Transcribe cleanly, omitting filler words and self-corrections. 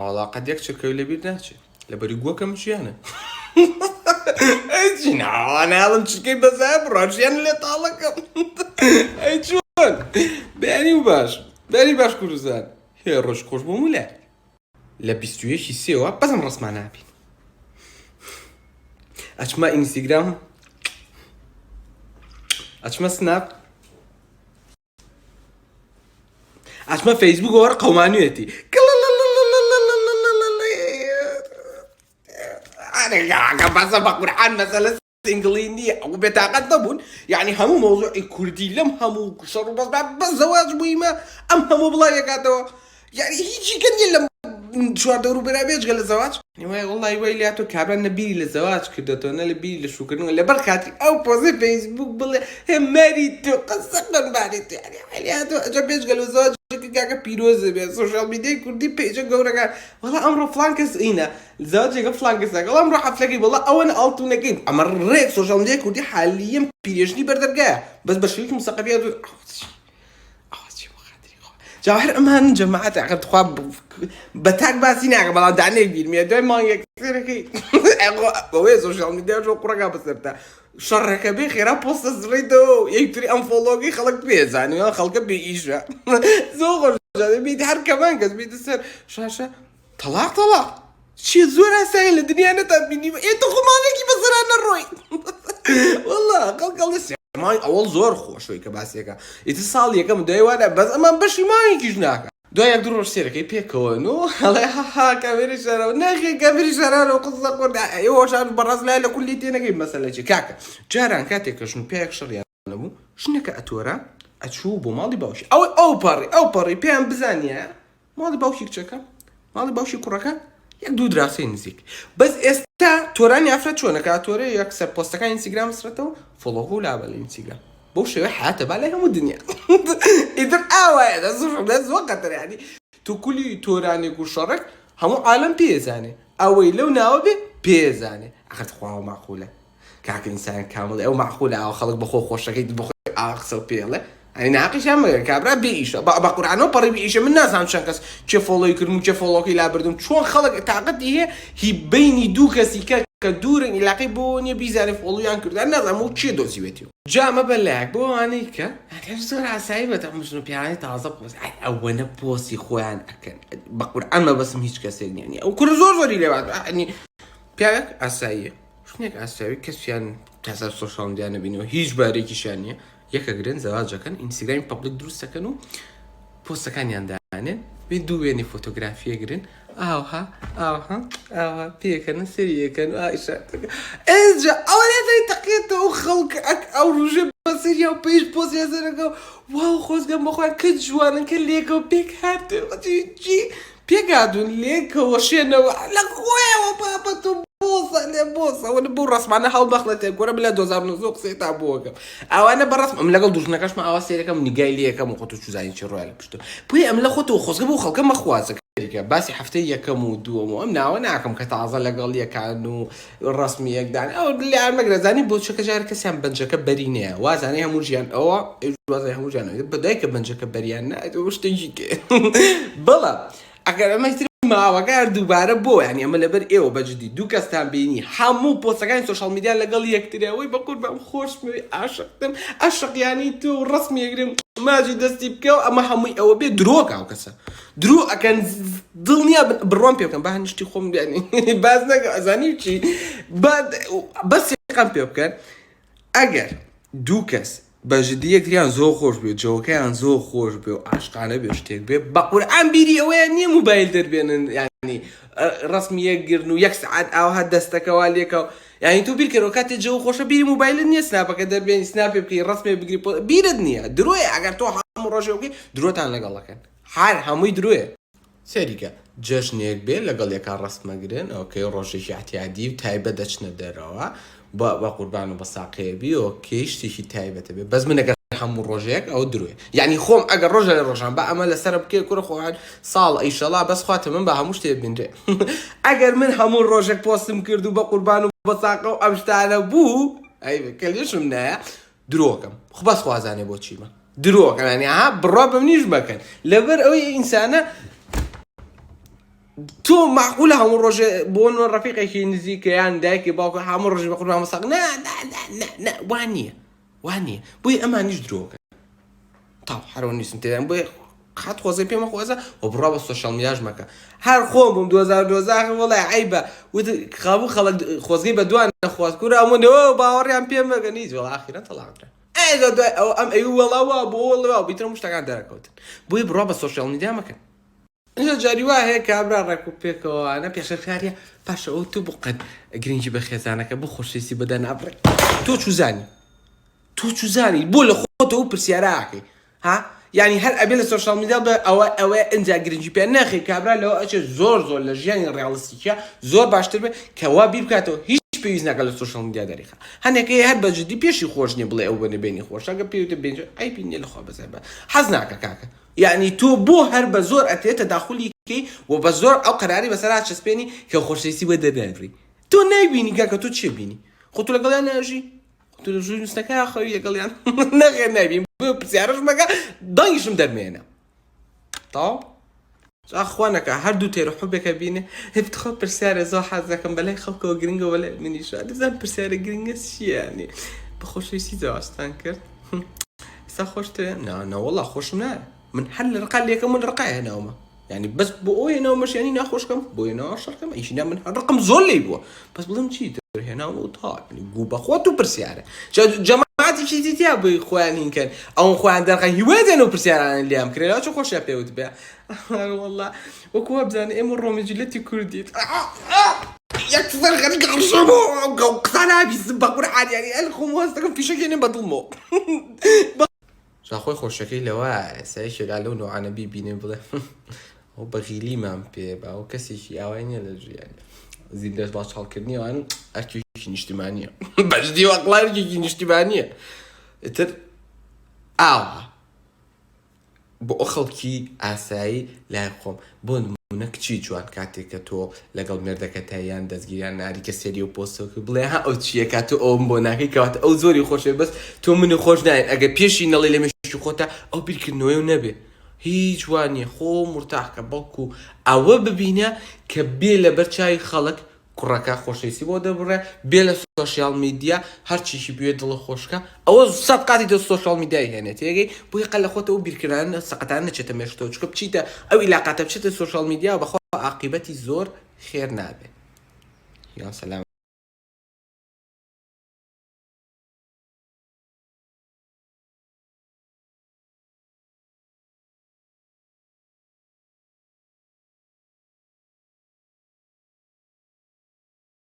والله قد يكشف كل بير ناتشي لبريقوا كم شيانه ايش انا هذا مشكل بزاب راجيان اللي طالك اي شلون باني باش كروزان هي روش خوش بومولا لا بيستوي شي سيوا بس نرسم معنا بين اشما انستغرام اشما سناب اشما فيسبوك ورا قومانيتي انا بس بقران مثلا انجليزيه وبيتقدمون يعني همو موضوع كردي لم همو شر بس زواج مهمه ام همو بلا يقاتو يعني هيجي كان يلم شو دورو برابيج قال الزواج يعني والله ويلياتو كابرا نبي للزواج كده انا لبي لشكر ولا بركاتي او بوزي فيسبوك بلا هم ماريتو قصقا ماريتو يعني علياتو جابيج قالوا الزواج كاكا بيروز بالسوشيال ميديا كردي بيجا قورا والله امره فلانكس اينا الزواج يقف فلانكس والله امره حفلكي والله او انا التو نكين امر ريك سوشيال ميديا كردي حاليا بيجني بردرقاه بس بشريك مستقبيات جواهر امان جماعات عقد خواب بتاك باسين عقد بلا دعني بيرمي داي ما يكثر كي هو سوشيال ميديا جو قرقه بسرتا شرك بخير بوست زريدو يكتري انفولوجي خلق بيزاني خلق بييشا زوغ بيدي حر كمان كز بيدي سر شاشه طلع شي زورها سهل الدنيا انا تبيني انت خمانك بس انا الروي والله قال لسه ماي اول زور خو شوي كباس هيك اتصال هيك مداي وانا بس اما بشي ماي كيجناك دو يقدروا يصير كي بيكونو الله ها كاميرا شارع ناخي كاميرا شارع وقصه قرد ايوه شان براس لا كليتي نجي مثلا شي كاكا جاران كاتك شنو بيك شر يعني شنو كاتورا اتشوبو ماضي باوشي او باري بيان بزانيا ماضي باوشي تشكا ماضي باوشي كركا يقدروا دراسي نزيك بس استا توراني افرت شو انا كاتوري يكسر بوستك على انستغرام سرته فولو لا على الانستغرام بوشي حياته بالها الدنيا اذا هذا صفر بس وقت يعني تو كل توراني كشرك هم عالم بيزاني او لو ناوبي بيزاني اخذت خوا معقوله كاك انسان كامل او معقوله او خلق بخو خوش اكيد بخو اخسر بيله يعني ناقش هم كابرا بيش بقرانو بري بيش من الناس عم شنكس تشفولو يكرمو تشفولو كي لا بردم شلون خلق تعقد هي بيني دوكسي كدور يلاقي بوني بيزاري فولو ينكر الناس مو تشي دوسي ويتيو جا ما بلاك بو انيك يعني بسرعه سايبه تعمل شنو بيعني تعصب بس او انا بوسي خوان اكن بقران ما بس مش كاسين يعني او كل زور لي بعد يعني بيعك اسايه شنو اسايه كسيان تاع السوشيال ميديا بينو هيج باريكي شانيه يكا جرين زواج كان انستغرام بابليك دروس سكنو بوست كان يندانين بيدو بيني فوتوغرافيا جرين اوها بيكن سيري كان عايشه اجا اولا تقيته وخلق او رجب بصير يا بيج بوست يا زرقا واو خوز جنب اخوان كجوان كليكو بيك هات جي بيقعدوا ليكو وشينا لا خويا وبابا تو بوصة وانا برسم معنا حاول بخلتين كورا بلا دوزار نزوق سيتا بوكم او انا برسم املا قل دوش نكاش مع اواسي لكم نيجاي لي كم وقتو شو زين شرو على بشتو بوي املا خطو خص قبو خلق ما خوازك باسي حفتي كم ودو امنا وانا كم كتعزل قال لي كانوا الرسمي يقدعني او اللي على المجرزاني بوش كجار كسام بنجك برينيا وازاني هموجيان او وازاني هموجيان بدايك بنجك بريان وش تجيك بلا اگر ما ما وقار دوباره بو يعني اما لبر ايو بجدي دو كستان بيني حمو بوستكان سوشيال ميديا لقال يكتري وي بقول بام خوش مي عشق يعني تو رسمي يقرم ماجي دستي بكو اما حمو او بي دروك او كسا درو كان ضلنيا بالرومبي كان باه نشتي خوم يعني بازنا ازاني شي بس كان بيو كان اگر دوكس بجدية كريان زو خوش بيو جو كان زو خوش بيو عشقانه بيشتيك بيو بقول عم بيري اواني موبايل دربين يعني رسمي يقرنو يك ساعات او هدستك واليك يعني تو بيركي روكات جو خوش بيري موبايل ني سنابك دربين سناب بكي رسمي بكري بيردني دروي اگر تو هم راجوكي درو تان لقال كان حار همي دروي سيريكا جشنيك بي لقال يك الرسم قرن اوكي روجي شي احتيادي تايبه دچنا دروا بقربانو بساقي بي اوكي شتي تايبه تبي بس من حمو روجيك او دروي يعني خوم اگر رجل روجان با عمل سرب كي كره خو صال اي شاء الله بس خاطر من بها مش تبين اگر من حمو روجك بوستم كردو بقربانو بساقو امشتانا بو اي كلش منها دروكم خو بس خوازاني بوتشيما دروك يعني ها بالرب منيش مكان لبر اوي انسانه تۆ معقولە هەموو ڕۆژێ بۆ ڕەفیقێکی نزیکەیان دایکی باوکە هەموو ڕۆژ بە قوربان مەساق وان نییە بۆی ئەمانیش درۆکە تاو هەرەوە نیستم تێدان بۆی خات خۆزەی پێمە خۆزە و بڕا بە سۆشیال میدیاش مەکە هەر خۆم بووم 2012 وڵای عیبە خابوو خەڵک خۆزگەی بە دوان نەخواست کوورە ئەمونەوە باوەڕیان پێم مەگە نیت وڵا ئاخیرەن تەڵاقرا دوای ئەو ئەم ئەوی وەڵاوە بۆ وەڵەوە بیترە شتەکان دەرەکەوتن بۆی بڕا بە سۆشیال میدیا مەکەن اینجا جاری وا هەیە کابرا ڕێک و پێکەوەوانە پێشەکاریە پاشەوە تو بۆ قەت گرنگی بە خێزانەکە بۆ خۆشەویستی بەدە نابڕێ تۆ چوزانی بۆ لە خۆتەوە پرسیارەکەی ها یعنی هەر ئەبێ لە سۆشیال میدیا بە ئەوە ئەنجا گرنگی پێ نەخی کابرا لەوە ئەچێت زۆر لە ژیانی ڕێڵستیکە زۆر باشتر بێ کەوا بیر بکاتەوە هیچ پێویست ناکات لە سۆشیال میدیا دەریخە هەندێکی هەر بەجددی پێشی خۆش نیە بڵێ ئەو بنە بینی خۆش ئەگە پێوتە بێنج ئەی بینێ لەخوا بەزای بە حەز ناکە کاکە یعنی تۆ بۆ هەر بە زۆر ئەتێتە داخولیکەی و بە زۆر ئەو قەراری بەسەر چەسپێنی کە خۆشەویستی بە دەدەنری تۆ نایبینی کاکە تۆ چێ بینی خۆ تۆ لەگەڵیان ناژی تۆ لە ژووری نووسەکە خەوی لەگەڵیان نەخێر نابین بۆ پرسیارەش مەکە دەنگیشم دەرمێنە تاو خوا نەکە هەردوو تێرە حوبێکە بینێ هێفتخۆ پرسیارە زۆر حەز دەکەم بەلای خەڵکەوە گرنگە وەلای منیش دەزانم پرسیارە گرنگە چییە یعنی بە خۆشەویستی جاواستان کرد ئێستا خۆشتە ناوەڵا خۆشم نایە من هەر لە ڕقا لێکەم من ڕقای هێناومە یعنی بەس بۆ ئەو هێناوە مەشیانی ناخۆشکەم بۆ هێناوە شەڕکەم ئیشینا من هەر ڕقم زۆر لێی بووە بەس بڵم چی تر هێناوە و تا گوو بەخۆت و پرسیارە جەماعەتێکی دیتیا بۆی خۆیان هینکەن ئەوم خۆیان دەرقان هیوای دێن و پرسیارانە لیام کرێەوە چ خۆشیان پێوت بێ وەڵڵا وەکووە بزانێ ئێمە ڕۆمەجلەتی کوردیت یەکسەر خەریکە ڕشەبوو قسە نابیستم بە قورعانیانی ئەل خۆم وەستەکەم فیشەکێنێ بەدڵمەوە خۆی خۆشەکەی لەوە ئێسایشێکا لەو نوعانە بیبینێ بڵێ ئەو بەغیلیمان پێ بە ئەو کەسێکی ئاوای نییە لە ژیان زیندەش باش هەڵکردنیەوەن ئەرکێکی نیشتیمانیە بەشدی وەقڵارێکی نیشتیمانیە ئتر ئاوە بۆ ئەو خەڵکی ئاسایی لای خۆم بۆ نمونە کچی جوان کاتێک کە تۆ لەگەڵ مێردەکە تاییان دەستگیریان ناریکە سێری و پۆستەوە بڵێ ها ئەو چییە کاتۆ ئەوم بۆ ناکەی کەواتە ئەو زۆری خۆشێ بەس تۆ منی خۆش نایەن ئەگە پێشی نەڵێ لە مێشکی خۆتە ئەو بیرکردنەوەی و نەبێ هیچ وانیە خۆ مرتاحکە بەڵکو ئەوە ببینە کە بێ لە بەرچاوی خەڵک کوڕەکە خۆشەویستی بۆ دەبڕێ بێ لە سۆشیال میدیا هەرچیشی بوێ دڵە خۆشکە ئەوە سەد قاتی دە سۆشیال میدیای هێنێت تێگەی بۆی قەل لە خۆتەوە بیرکردن سەقەتان نەچێتە مێشتەوە چکە بچیتە ئەو عیلاقاتە بچێتە سۆشیال میدیا و بەخوا عاقیبەتی زۆر خێر نابێ یا سەلام